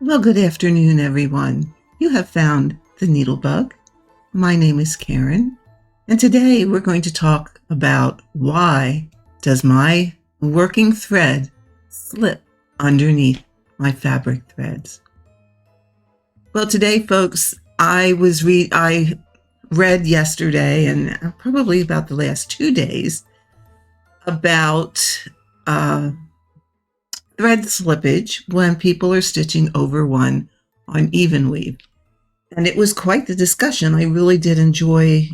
Well, good afternoon, everyone. You have found the NeedleBugg. My name is Karen, and today we're going to talk about why does my working thread slip underneath my fabric threads. Well, today, folks, I read yesterday and probably about the last 2 days about thread slippage when people are stitching over one on even weave. And it was quite the discussion. I really did enjoy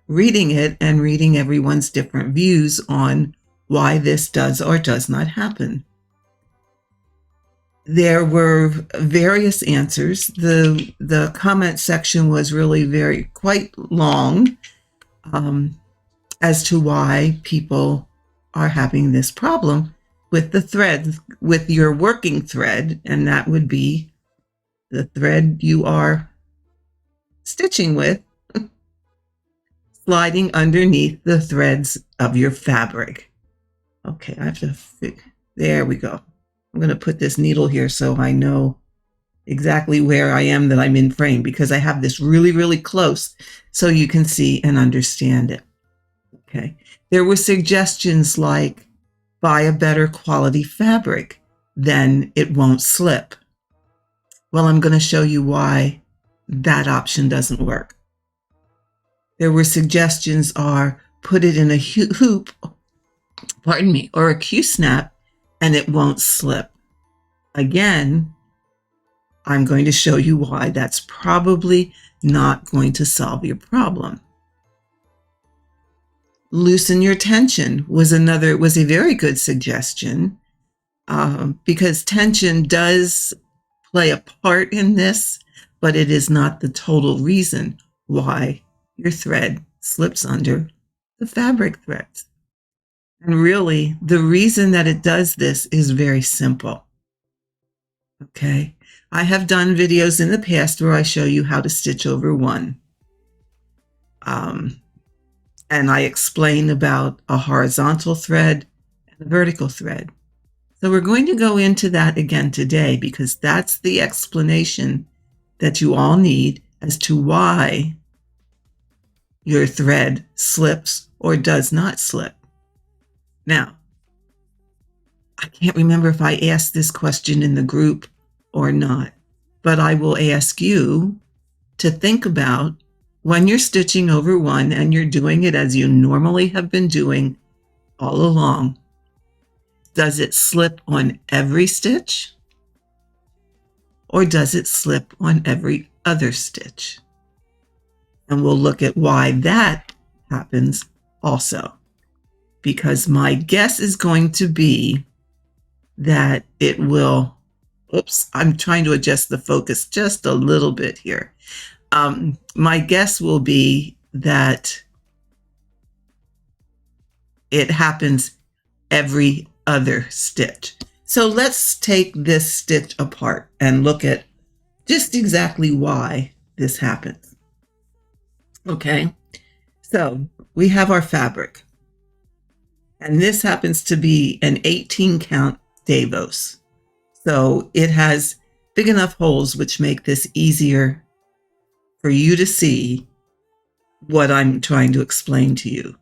reading it and reading everyone's different views on why this does or does not happen. There were various answers. The comment section was really quite long as to why people are having this problem with the thread, with your working thread, and that would be the thread you are stitching with, sliding underneath the threads of your fabric. Okay, I have to there we go. I'm going to put this needle here so I know exactly where I am, that I'm in frame, because I have this really close so you can see and understand it. Okay, there were suggestions like buy a better quality fabric, then it won't slip. Well, I'm going to show you why that option doesn't work. There were suggestions are put it in a hoop, or a Q-snap, and it won't slip. Again, I'm going to show you why that's probably not going to solve your problem. Loosen your tension was a very good suggestion, because tension does play a part in this, but it is not the total reason why your thread slips under the fabric threads. And really, the reason that it does this is very simple. Okay, I have done videos in the past where I show you how to stitch over one. And I explain about a horizontal thread and a vertical thread. So we're going to go into that again today, because that's the explanation that you all need as to why your thread slips or does not slip. Now, I can't remember if I asked this question in the group or not, but I will ask you to think about when you're stitching over one and you're doing it as you normally have been doing all along. Does it slip on every stitch, or does it slip on every other stitch? And we'll look at why that happens also, because my guess is going to be that it will, oops, I'm trying to adjust the focus just a little bit here. My guess will be that it happens every other stitch. So let's take this stitch apart and look at just exactly why this happens. Okay, so we have our fabric, and this happens to be an 18 count Davos. So it has big enough holes which make this easier for you to see what I'm trying to explain to you.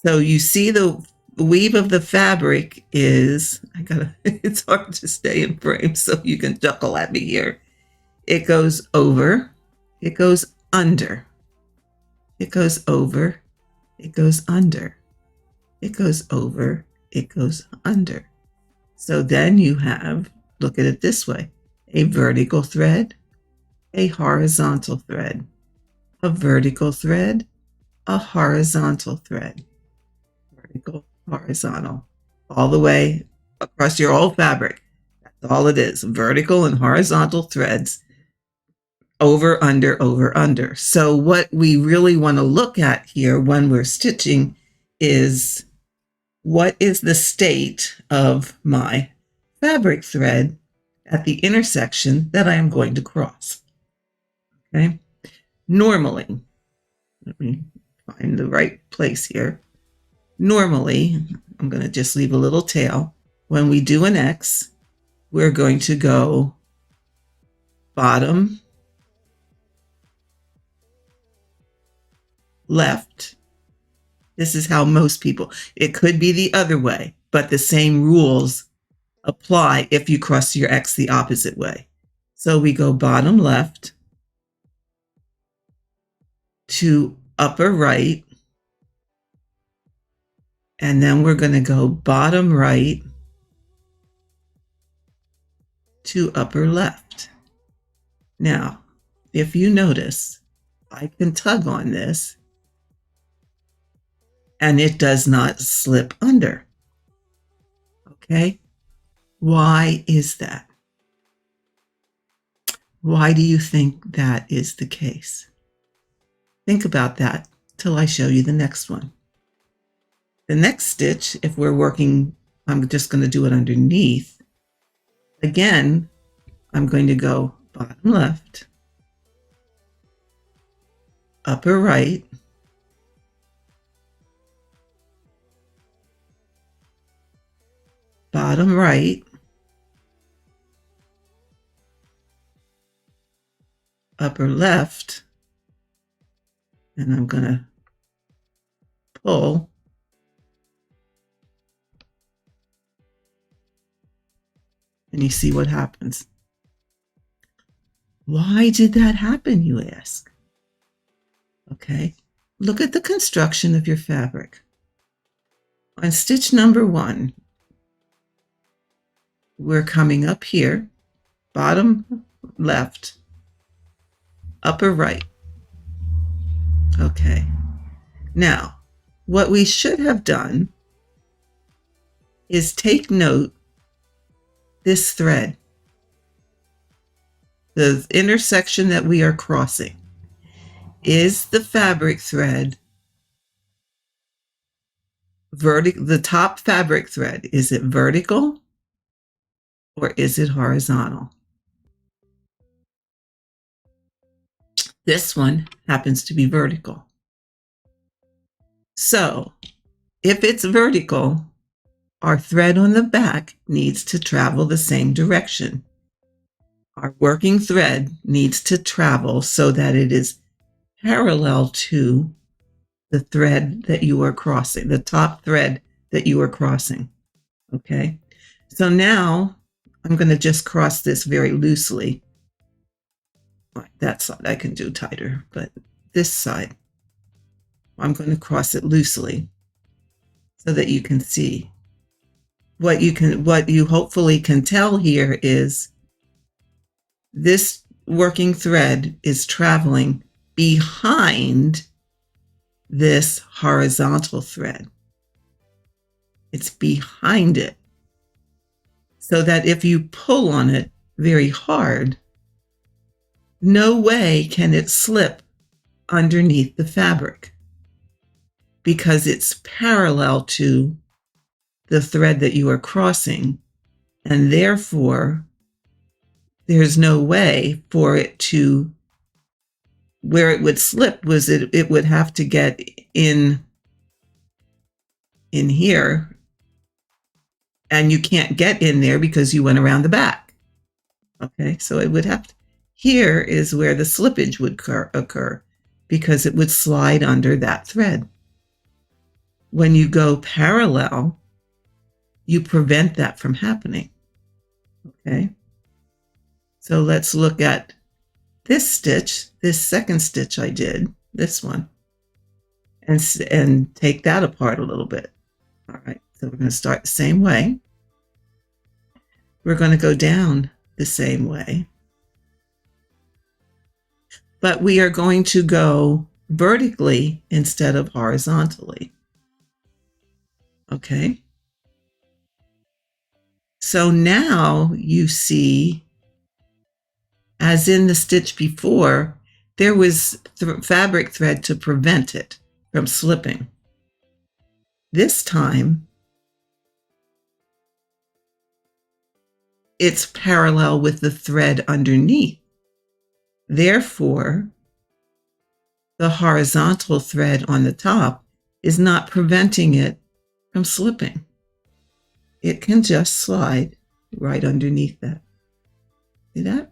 So you see the weave of the fabric is, it's hard to stay in frame so you can chuckle at me here. It goes over, it goes under, it goes over, it goes under, it goes over, it goes under. So then you have, look at it this way, a vertical thread, a horizontal thread, a vertical thread, a horizontal thread, vertical, horizontal, all the way across your whole fabric. That's all it is, vertical and horizontal threads, over, under, over, under. So what we really want to look at here when we're stitching is, what is the state of my fabric thread at the intersection that I am going to cross? Okay, normally, let me find the right place here. Normally, I'm going to just leave a little tail. When we do an X, we're going to go bottom left. This is how most people, it could be the other way, but the same rules apply if you cross your X the opposite way. So we go bottom left to upper right, and then we're going to go bottom right to upper left. Now, if you notice, I can tug on this and it does not slip under. Okay? Why is that? Why do you think that is the case? Think about that till I show you the next one. The next stitch, if we're working, I'm just going to do it underneath. Again, I'm going to go bottom left, upper right, bottom right, upper left, and I'm going to pull. And you see what happens. Why did that happen, you ask? Okay, look at the construction of your fabric. On stitch number 1, we're coming up here, bottom left, upper right. Okay, now what we should have done is take note this thread, the intersection that we are crossing. Is the fabric thread vertical? The top fabric thread, is it vertical or is it horizontal? This one happens to be vertical. So if it's vertical, our thread on the back needs to travel the same direction. Our working thread needs to travel so that it is parallel to the thread that you are crossing, the top thread that you are crossing. Okay, so now I'm going to just cross this very loosely. That side I can do tighter, but this side, I'm going to cross it loosely so that you can see. What you hopefully can tell here is this working thread is traveling behind this horizontal thread. It's behind it, so that if you pull on it very hard, no way can it slip underneath the fabric because it's parallel to the thread that you are crossing, and therefore there's no way for it to, where it would slip was it would have to get in here, and you can't get in there because you went around the back. Okay, so it would have to, here is where the slippage would occur because it would slide under that thread. When you go parallel, you prevent that from happening. Okay, so let's look at this stitch, this second stitch I did, this one, and take that apart a little bit. All right, so we're going to start the same way. We're going to go down the same way, but we are going to go vertically instead of horizontally. Okay, so now you see, as in the stitch before, there was fabric thread to prevent it from slipping. This time, it's parallel with the thread underneath. Therefore, the horizontal thread on the top is not preventing it from slipping. It can just slide right underneath that. See that?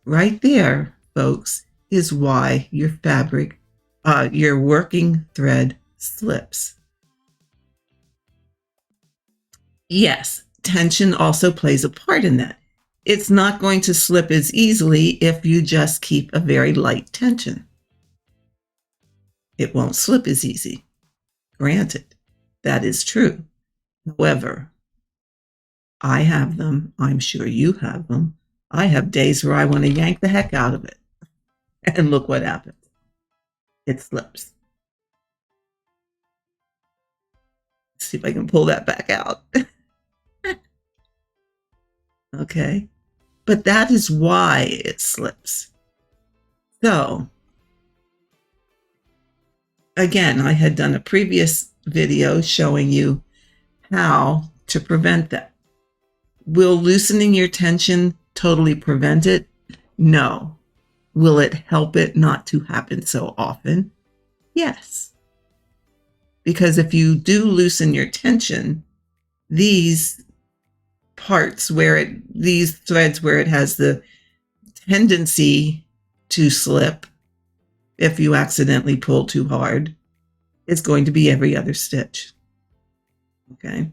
right there, folks, is why your fabric, your working thread slips. Yes, tension also plays a part in that. It's not going to slip as easily if you just keep a very light tension. It won't slip as easy. Granted, that is true. However, I have them. I'm sure you have them. I have days where I want to yank the heck out of it. And look what happens. It slips. Let's see if I can pull that back out. Okay. But that is why it slips. So, again, I had done a previous video showing you how to prevent that. Will loosening your tension totally prevent it? No. Will it help it not to happen so often? Yes. Because if you do loosen your tension, these parts these threads where it has the tendency to slip, if you accidentally pull too hard, it's going to be every other stitch. Okay.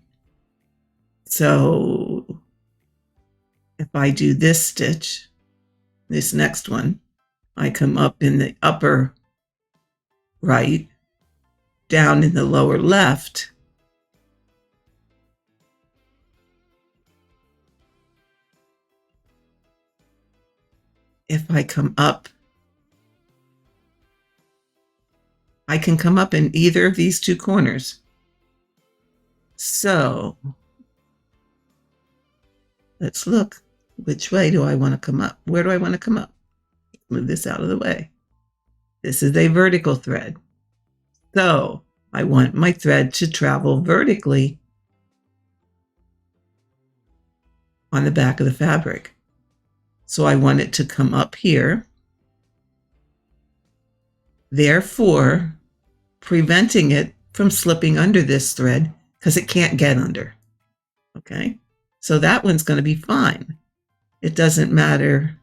So if I do this stitch, this next one, I come up in the upper right, down in the lower left. If I come up, I can come up in either of these two corners. So let's look. Which way do I want to come up? Where do I want to come up? Move this out of the way. This is a vertical thread. So I want my thread to travel vertically on the back of the fabric. So I want it to come up here, therefore preventing it from slipping under this thread because it can't get under. Okay, so that one's going to be fine. It doesn't matter.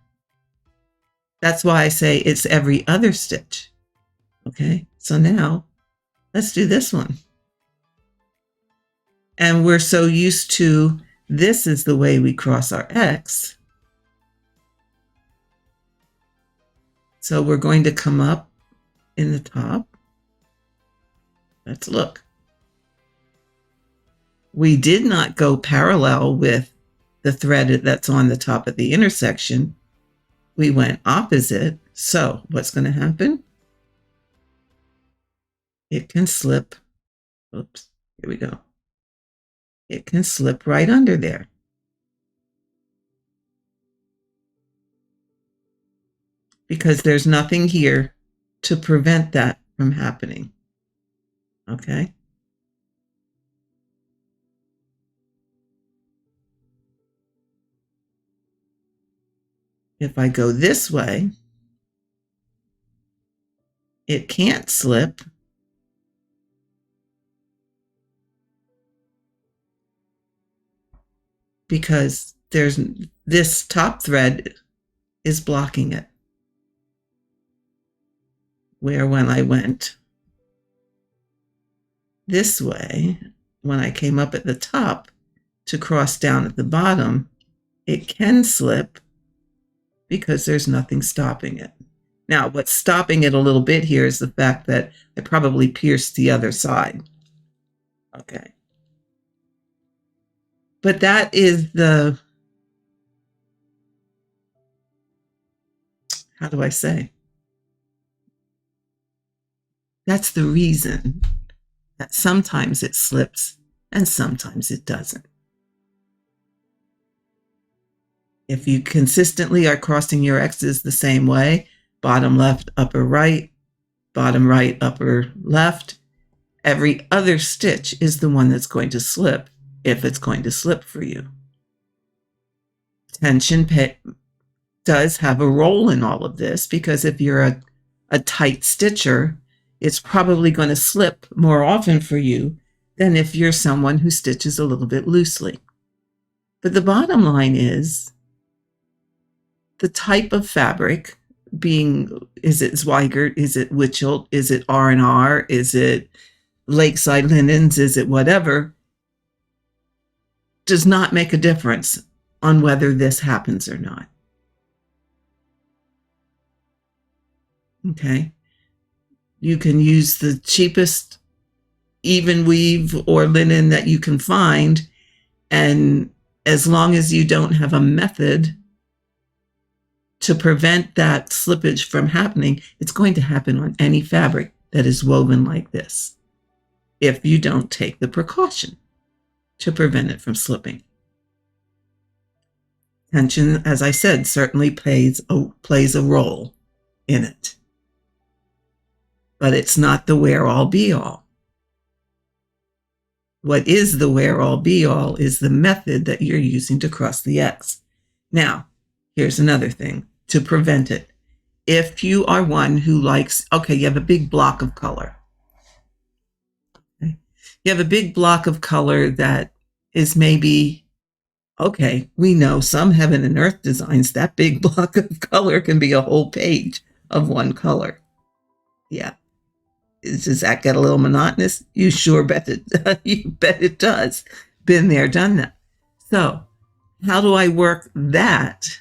That's why I say it's every other stitch. Okay, so now let's do this one. And we're so used to this is the way we cross our X. So we're going to come up in the top. Let's look. We did not go parallel with the thread that's on the top of the intersection. We went opposite. So what's going to happen? It can slip. Oops, here we go. It can slip right under there. Because there's nothing here to prevent that from happening. Okay? If I go this way, it can't slip because there's this top thread is blocking it. Where when I went this way, when I came up at the top to cross down at the bottom, it can slip because there's nothing stopping it. Now, what's stopping it a little bit here is the fact that I probably pierced the other side. Okay. But that is the, how do I say? That's the reason that sometimes it slips and sometimes it doesn't. If you consistently are crossing your X's the same way, bottom left, upper right, bottom right, upper left, every other stitch is the one that's going to slip if it's going to slip for you. Tension does have a role in all of this because if you're a tight stitcher, it's probably going to slip more often for you than if you're someone who stitches a little bit loosely. But the bottom line is the type of fabric, being, is it Zweigert, is it Witchelt, is it R&R, is it Lakeside Linens, is it whatever, does not make a difference on whether this happens or not. Okay. You can use the cheapest even weave or linen that you can find, and as long as you don't have a method to prevent that slippage from happening, it's going to happen on any fabric that is woven like this, if you don't take the precaution to prevent it from slipping. Tension, as I said, certainly plays a role in it, but it's not the wear-all be-all. What is the wear-all be-all is the method that you're using to cross the X. Now, here's another thing to prevent it. If you are one who likes, okay, you have a big block of color. Okay. You have a big block of color that is maybe, okay, we know some heaven and earth designs, that big block of color can be a whole page of one color. Yeah. Does that get a little monotonous? You sure bet it, you bet it does. Been there, done that. So how do I work that?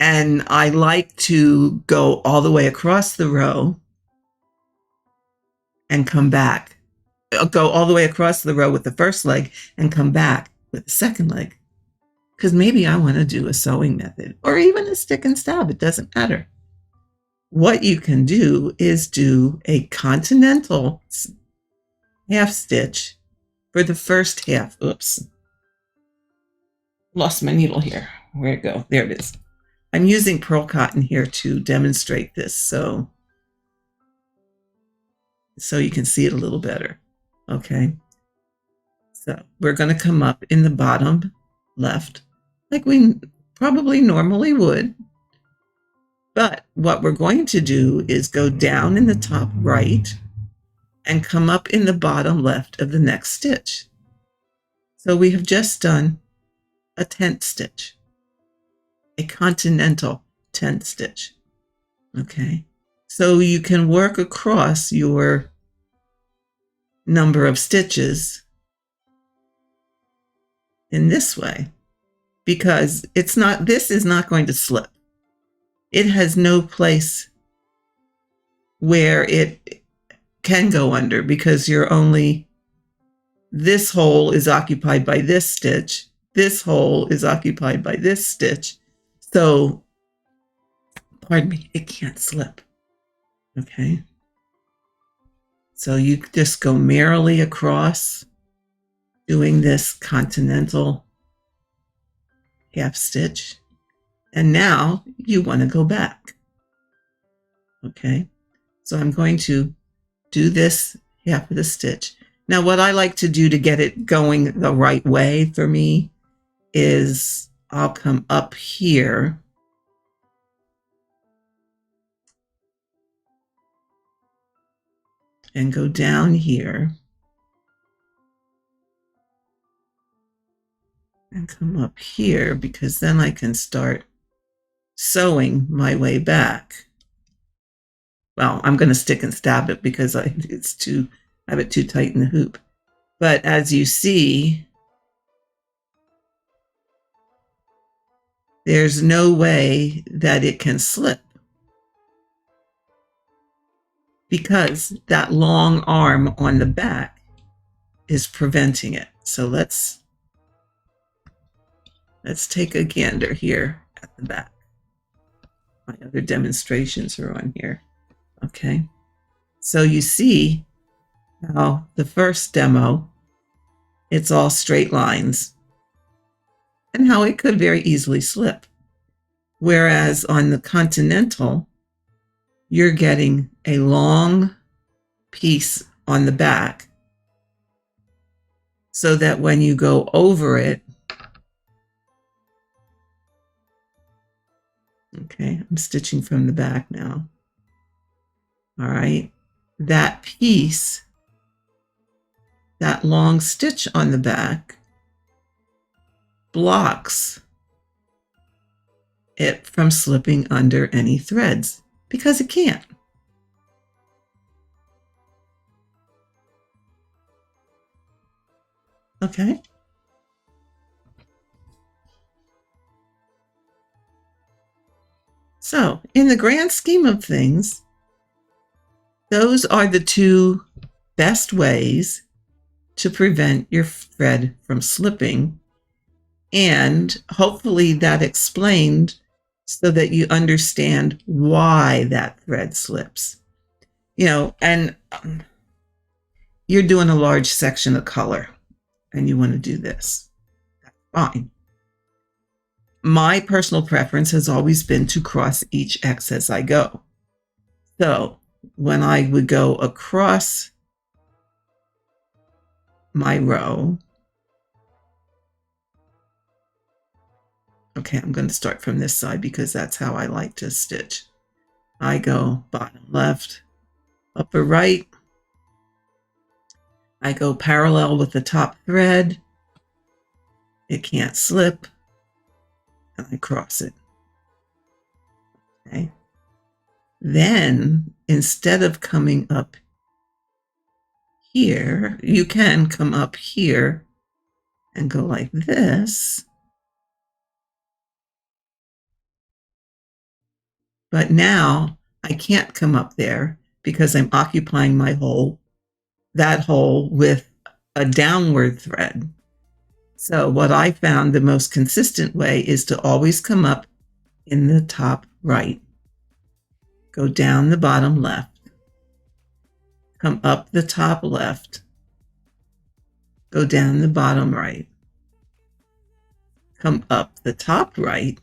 And I like to go all the way across the row and come back. I'll go all the way across the row with the first leg and come back with the second leg. Because maybe I want to do a sewing method or even a stick and stab. It doesn't matter. What you can do is do a continental half stitch for the first half. Oops. Lost my needle here. Where'd it go? There it is. I'm using pearl cotton here to demonstrate this so you can see it a little better. Okay. So we're going to come up in the bottom left like we probably normally would. But what we're going to do is go down in the top right and come up in the bottom left of the next stitch. So we have just done a tent stitch, a continental tent stitch. Okay. So you can work across your number of stitches in this way because this is not going to slip. It has no place where it can go under because this hole is occupied by this stitch. This hole is occupied by this stitch. So, pardon me, it can't slip. Okay. So you just go merrily across doing this continental half stitch. And now you want to go back. Okay, so I'm going to do this half of the stitch. Now, what I like to do to get it going the right way for me is I'll come up here and go down here and come up here because then I can start sewing my way back. Well, I'm going to stick and stab it because I have it too tight in the hoop. But as you see, there's no way that it can slip because that long arm on the back is preventing it. So let's take a gander here at the back. My other demonstrations are on here. Okay. So you see how the first demo, it's all straight lines and how it could very easily slip. Whereas on the continental, you're getting a long piece on the back so that when you go over it, okay, I'm stitching from the back now. All right, that piece, that long stitch on the back blocks it from slipping under any threads, because it can't. Okay. So in the grand scheme of things, those are the two best ways to prevent your thread from slipping. And hopefully that explained so that you understand why that thread slips. You know, and you're doing a large section of color and you want to do this. That's fine. My personal preference has always been to cross each X as I go. So when I would go across my row, okay, I'm going to start from this side because that's how I like to stitch. I go bottom left, upper right. I go parallel with the top thread. It can't slip. And I cross it. Okay. Then, instead of coming up here, you can come up here and go like this. But now I can't come up there because I'm occupying my hole, that hole, with a downward thread. So what I found the most consistent way is to always come up in the top right, go down the bottom left, come up the top left, go down the bottom right, come up the top right,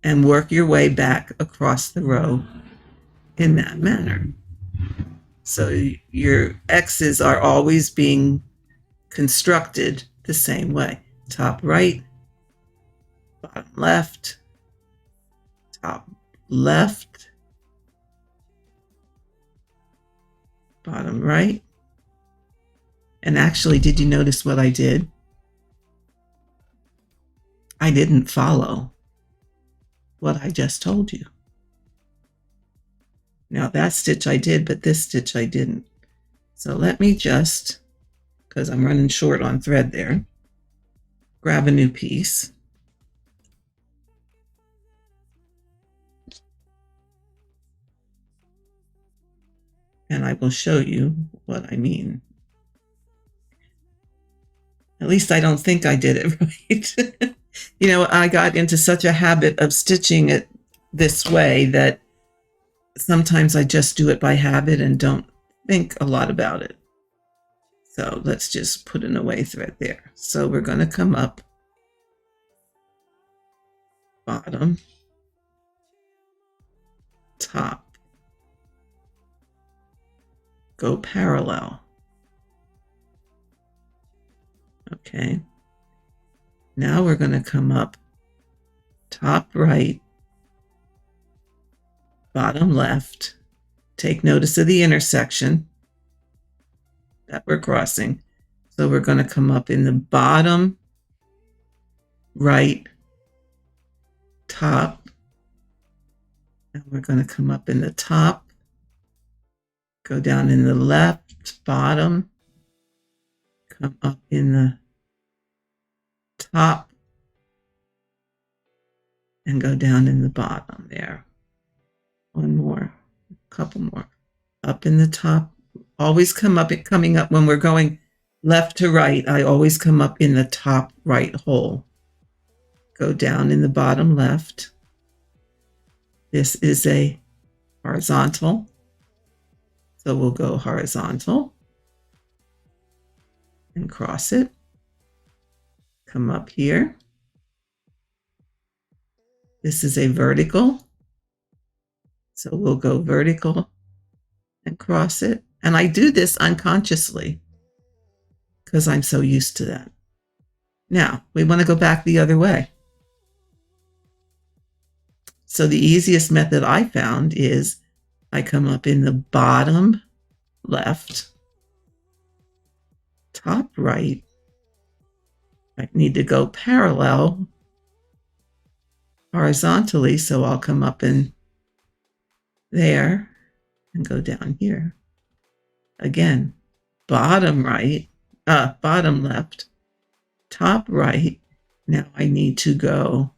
and work your way back across the row in that manner. So your X's are always being constructed the same way. Top right, bottom left, top left, bottom right. And actually, did you notice what I did? I didn't follow what I just told you. Now that stitch I did, but this stitch I didn't. So let me just, because I'm running short on thread there, grab a new piece. And I will show you what I mean. At least I don't think I did it right. You know, I got into such a habit of stitching it this way that sometimes I just do it by habit and don't think a lot about it. So let's just put an away thread there. So we're going to come up, bottom, top, go parallel. Okay. Now we're going to come up, top right, bottom left. Take notice of the intersection that we're crossing. So we're going to come up in the bottom right, top, and we're going to come up in the top, go down in the left bottom, come up in the top, and go down in the bottom there. One more, a couple more. Up in the top, always coming up when we're going left to right, I always come up in the top right hole. Go down in the bottom left. This is a horizontal, so we'll go horizontal and cross it. Come up here. This is a vertical, so we'll go vertical and cross it. And I do this unconsciously because I'm so used to that. Now, we want to go back the other way. So the easiest method I found is I come up in the bottom left, top right. I need to go parallel horizontally. So I'll come up in there and go down here. Again, bottom right, bottom left, top right. Now I need to go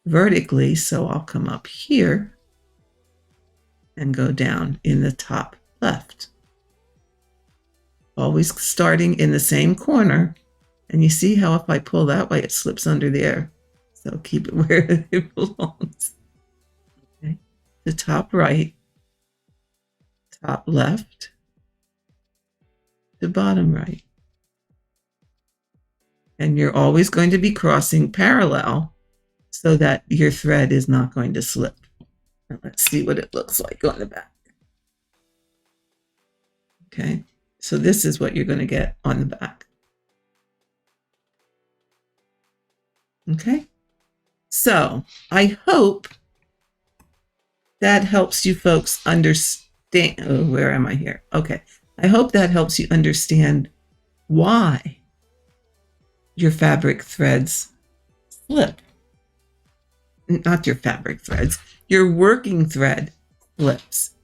vertically. So I'll come up here and go down in the top left. Always starting in the same corner. And you see how if I pull that way, it slips under there. So keep it where it belongs. Okay. The top right, top left, the bottom right. And you're always going to be crossing parallel so that your thread is not going to slip. Now let's see what it looks like on the back. Okay, so this is what you're going to get on the back. Okay, so I hope that helps you folks understand. Oh, where am I here? Okay, I hope that helps you understand why your fabric threads slip. Not your fabric threads, your working thread slips.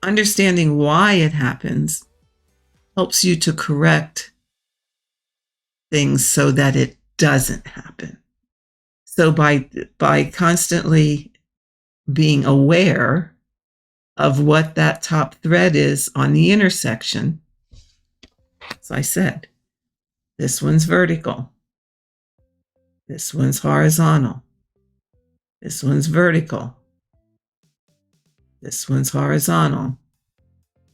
Understanding why it happens helps you to correct things so that it doesn't happen. So by constantly being aware of what that top thread is on the intersection, as I said, this one's vertical, this one's horizontal, this one's vertical, this one's horizontal,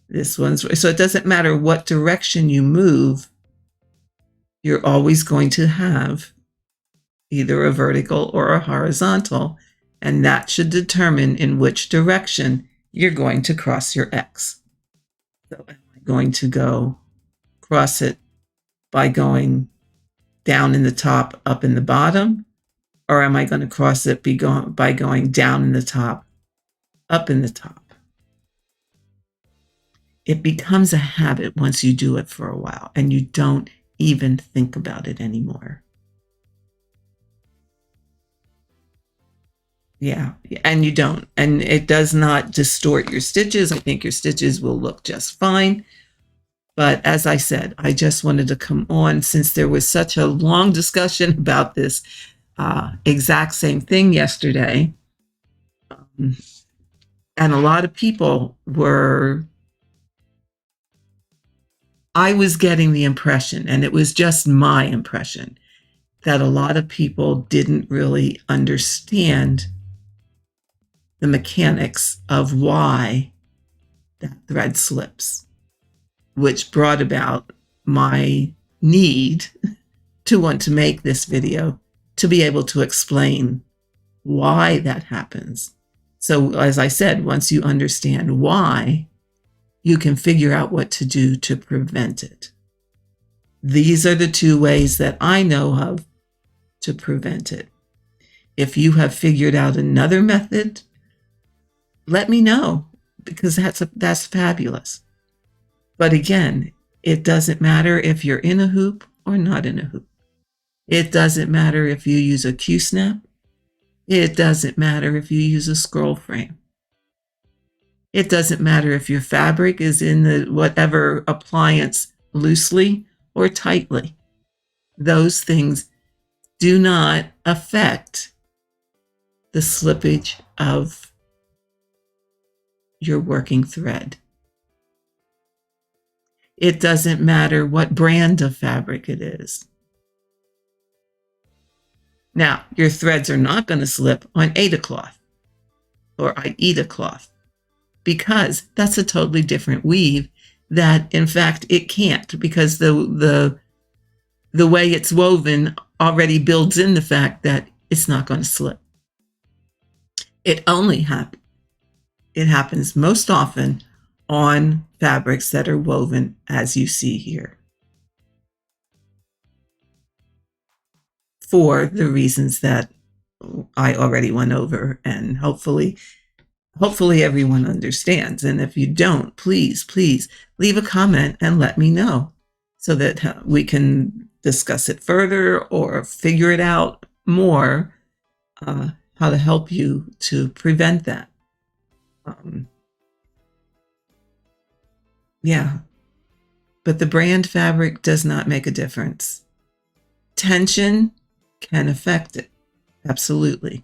this one's, so it doesn't matter what direction you move, you're always going to have either a vertical or a horizontal, and that should determine in which direction you're going to cross your X. So am I going to go cross it by going down in the top, up in the bottom? Or am I going to cross it by going down in the top, up in the top? It becomes a habit once you do it for a while, and you don't even think about it anymore. Yeah, and you don't. And it does not distort your stitches. I think your stitches will look just fine. But as I said, I just wanted to come on since there was such a long discussion about this exact same thing yesterday. And a lot of people were, I was getting the impression, and it was just my impression, that a lot of people didn't really understand the mechanics of why that thread slips, which brought about my need to want to make this video to be able to explain why that happens. So as I said, once you understand why, you can figure out what to do to prevent it. These are the two ways that I know of to prevent it. If you have figured out another method, let me know, because that's fabulous. But again, it doesn't matter if you're in a hoop or not in a hoop. It doesn't matter if you use a Q-snap. It doesn't matter if you use a scroll frame. It doesn't matter if your fabric is in the whatever appliance loosely or tightly. Those things do not affect the slippage of your working thread. It doesn't matter what brand of fabric it is. Now, your threads are not going to slip on Aida cloth or Aida cloth, because that's a totally different weave that, in fact, it can't, because the way it's woven already builds in the fact that it's not going to slip. It happens most often on fabrics that are woven as you see here, for the reasons that I already went over, and hopefully everyone understands. And if you don't, please leave a comment and let me know so that we can discuss it further or figure it out more how to help you to prevent that. Yeah, but the brand fabric does not make a difference. Tension can affect it. Absolutely.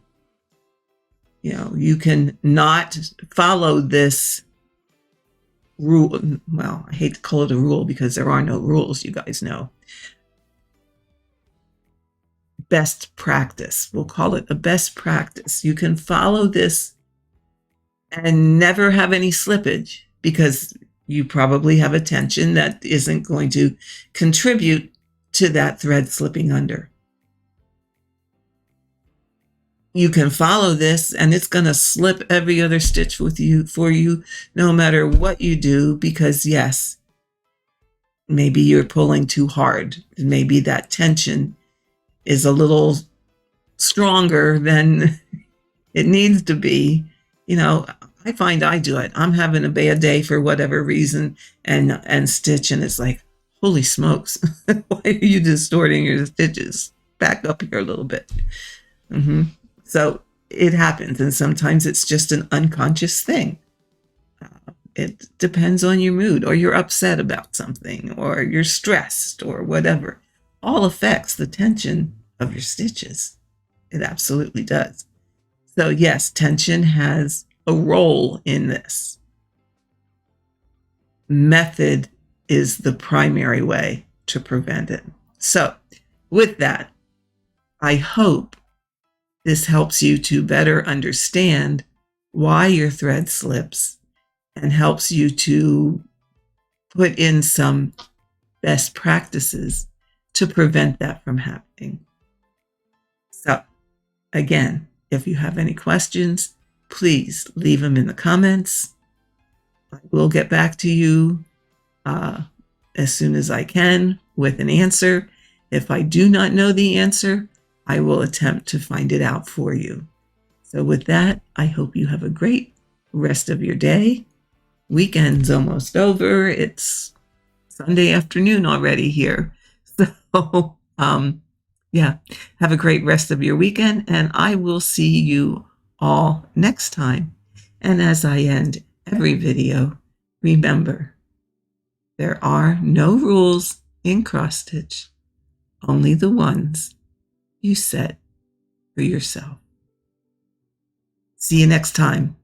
You know, you can not follow this rule. Well, I hate to call it a rule because there are no rules, you guys know. Best practice. We'll call it a best practice. You can follow this and never have any slippage because you probably have a tension that isn't going to contribute to that thread slipping under. You can follow this and it's going to slip every other stitch for you no matter what you do, because yes, maybe you're pulling too hard. Maybe that tension is a little stronger than it needs to be. You know, I find I do it. I'm having a bad day for whatever reason and stitch, and it's like, holy smokes, why are you distorting your stitches? Back up here a little bit. So it happens, and sometimes it's just an unconscious thing. It depends on your mood, or you're upset about something, or you're stressed, or whatever. All affects the tension of your stitches. It absolutely does. So yes, tension has a role in this. Method is the primary way to prevent it. So with that, I hope this helps you to better understand why your thread slips and helps you to put in some best practices to prevent that from happening. So again, if you have any questions, please leave them in the comments. I will get back to you as soon as I can with an answer. If I do not know the answer, I will attempt to find it out for you. So with that, I hope you have a great rest of your day. Weekend's almost over. It's Sunday afternoon already here. So, yeah, have a great rest of your weekend, and I will see you all next time. And as I end every video, remember, there are no rules in cross stitch, only the ones you set for yourself. See you next time.